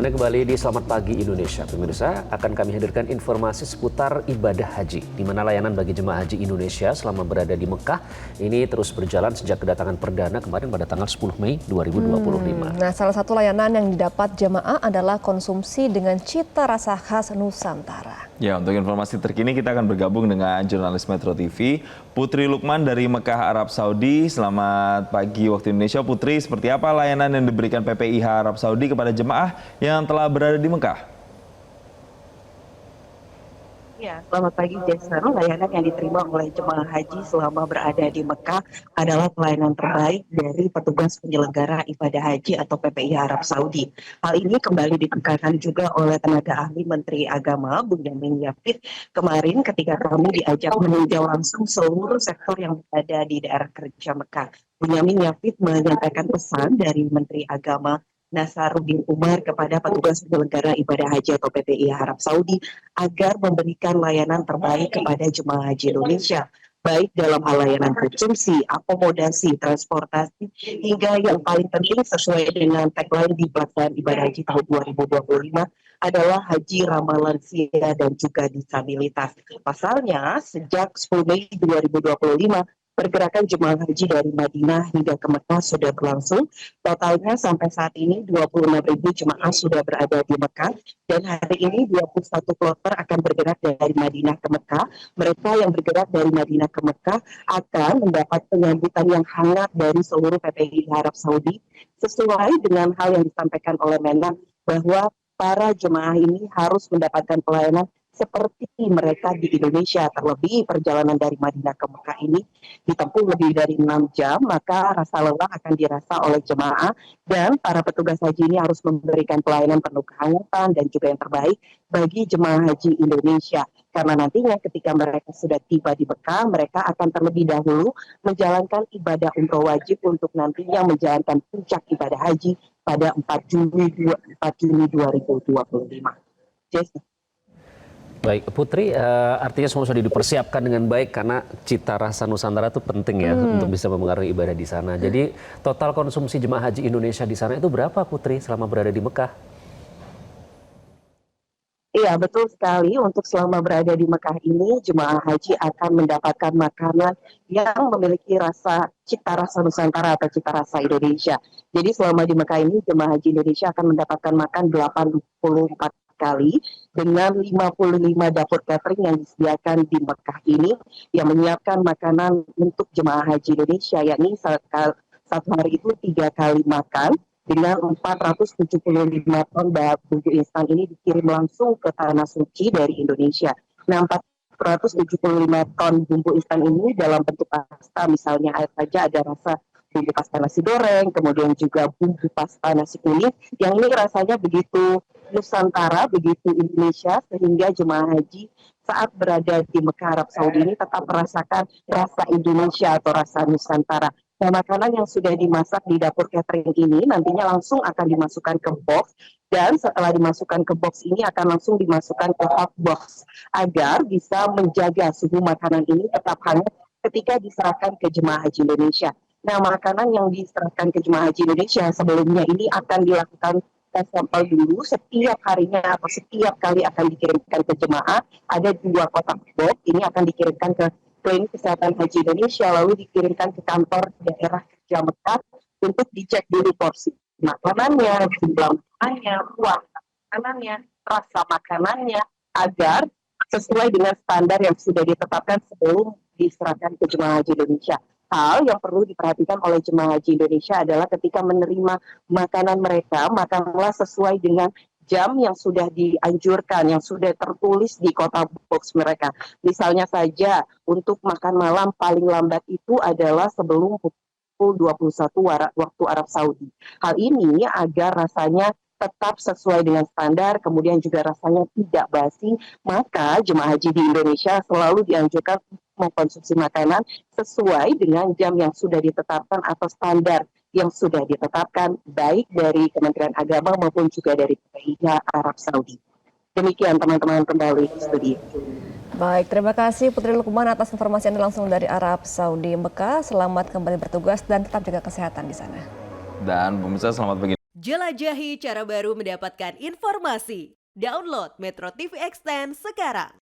Anda kembali di Selamat Pagi Indonesia. Pemirsa, akan kami hadirkan informasi seputar ibadah haji, di mana layanan bagi jemaah haji Indonesia selama berada di Mekah ini terus berjalan sejak kedatangan perdana kemarin pada tanggal 10 Mei 2025. Nah, salah satu layanan yang didapat jemaah adalah konsumsi dengan cita rasa khas Nusantara. Ya, untuk informasi terkini kita akan bergabung dengan jurnalis Metro TV, Putri Lukman dari Mekah, Arab Saudi. Selamat pagi waktu Indonesia. Putri, seperti apa layanan yang diberikan PPIH Arab Saudi kepada jemaah yang telah berada di Mekah? Ya, selamat pagi Jason. Layanan yang diterima oleh jemaah haji selama berada di Mekah adalah pelayanan terbaik dari petugas penyelenggara ibadah haji atau PPIH Arab Saudi. Hal ini kembali ditekankan juga oleh tenaga ahli Menteri Agama Bunyamin Yafid kemarin ketika kami diajak meninjau langsung seluruh sektor yang berada di daerah kerja Mekah. Bunyamin Yafid menyampaikan pesan dari Menteri Agama Nasaruddin Umar kepada petugas penyelenggara ibadah haji atau PPIH Arab Saudi agar memberikan layanan terbaik kepada jemaah haji Indonesia, baik dalam hal layanan konsumsi, akomodasi, transportasi, hingga yang paling penting sesuai dengan tagline di pelaksanaan ibadah haji tahun 2025 adalah haji ramah lansia dan juga disabilitas. Pasalnya, sejak 10 Mei 2025, pergerakan jemaah haji dari Madinah hingga ke Mekah sudah berlangsung. Totalnya sampai saat ini 26.000 jemaah sudah berada di Mekah. Dan hari ini 21 kloter akan bergerak dari Madinah ke Mekah. Mereka yang bergerak dari Madinah ke Mekah akan mendapat penyambutan yang hangat dari seluruh PPIH Arab Saudi. Sesuai dengan hal yang disampaikan oleh Menhan bahwa para jemaah ini harus mendapatkan pelayanan seperti mereka di Indonesia. Terlebih perjalanan dari Madinah ke Mekah ini ditempuh lebih dari 6 jam, maka rasa lelah akan dirasa oleh jemaah dan para petugas haji ini harus memberikan pelayanan penuh kehangatan dan juga yang terbaik bagi jemaah haji Indonesia. Karena nantinya ketika mereka sudah tiba di Mekah, mereka akan terlebih dahulu menjalankan ibadah umroh wajib untuk nantinya menjalankan puncak ibadah haji pada 4 Juni 2025. Jason. Baik, Putri, artinya semua sudah dipersiapkan dengan baik karena cita rasa Nusantara itu penting ya untuk bisa memengaruhi ibadah di sana. Jadi total konsumsi jemaah haji Indonesia di sana itu berapa, Putri, selama berada di Mekah? Iya, betul sekali. Untuk selama berada di Mekah ini, jemaah haji akan mendapatkan makanan yang memiliki cita rasa Nusantara atau cita rasa Indonesia. Jadi selama di Mekah ini, jemaah haji Indonesia akan mendapatkan makan 84 kali dengan 55 dapur catering yang disediakan di Mekah ini yang menyiapkan makanan untuk jemaah haji Indonesia, yakni satu hari itu 3 kali makan dengan 475 ton bumbu instan ini dikirim langsung ke Tanah Suci dari Indonesia. Nah, 475 ton bumbu instan ini dalam bentuk pasta, misalnya saja ada rasa bumbu pasta nasi goreng, kemudian juga bumbu pasta nasi kuning, yang ini rasanya begitu Nusantara, begitu Indonesia, sehingga jemaah haji saat berada di Mekah Arab Saudi ini tetap merasakan rasa Indonesia atau rasa Nusantara. Nah, makanan yang sudah dimasak di dapur catering ini nantinya langsung akan dimasukkan ke box, dan setelah dimasukkan ke box ini akan langsung dimasukkan ke hot box agar bisa menjaga suhu makanan ini tetap hangat ketika diserahkan ke jemaah haji Indonesia. Nah, makanan yang diserahkan ke jemaah haji Indonesia sebelumnya ini akan dilakukan tes sampel dulu setiap harinya atau setiap kali akan dikirimkan ke jemaah. Ada 2 kotak box, ini akan dikirimkan ke Klinik Kesehatan Haji Indonesia, lalu dikirimkan ke kantor daerah kerja Mekah untuk dicek dulu porsi makanannya, jumlah makanannya, ruang makanannya, rasa makanannya, agar sesuai dengan standar yang sudah ditetapkan sebelum diserahkan ke jemaah haji Indonesia. Hal yang perlu diperhatikan oleh jemaah haji Indonesia adalah ketika menerima makanan mereka, makanlah sesuai dengan jam yang sudah dianjurkan, yang sudah tertulis di kotak box mereka. Misalnya saja, untuk makan malam paling lambat itu adalah sebelum pukul 21 waktu Arab Saudi. Hal ini agar rasanya tetap sesuai dengan standar, kemudian juga rasanya tidak basi, maka jemaah haji di Indonesia selalu dianjurkan mengkonsumsi makanan sesuai dengan jam yang sudah ditetapkan atau standar yang sudah ditetapkan baik dari Kementerian Agama maupun juga dari PPIH Arab Saudi. Demikian teman-teman, kembali ke studio. Baik, terima kasih Putri Lukman atas informasi Anda langsung dari Arab Saudi Mekah. Selamat kembali bertugas dan tetap jaga kesehatan di sana. Dan pemirsa, selamat pagi. Jelajahi cara baru mendapatkan informasi. Download Metro TV Extend sekarang.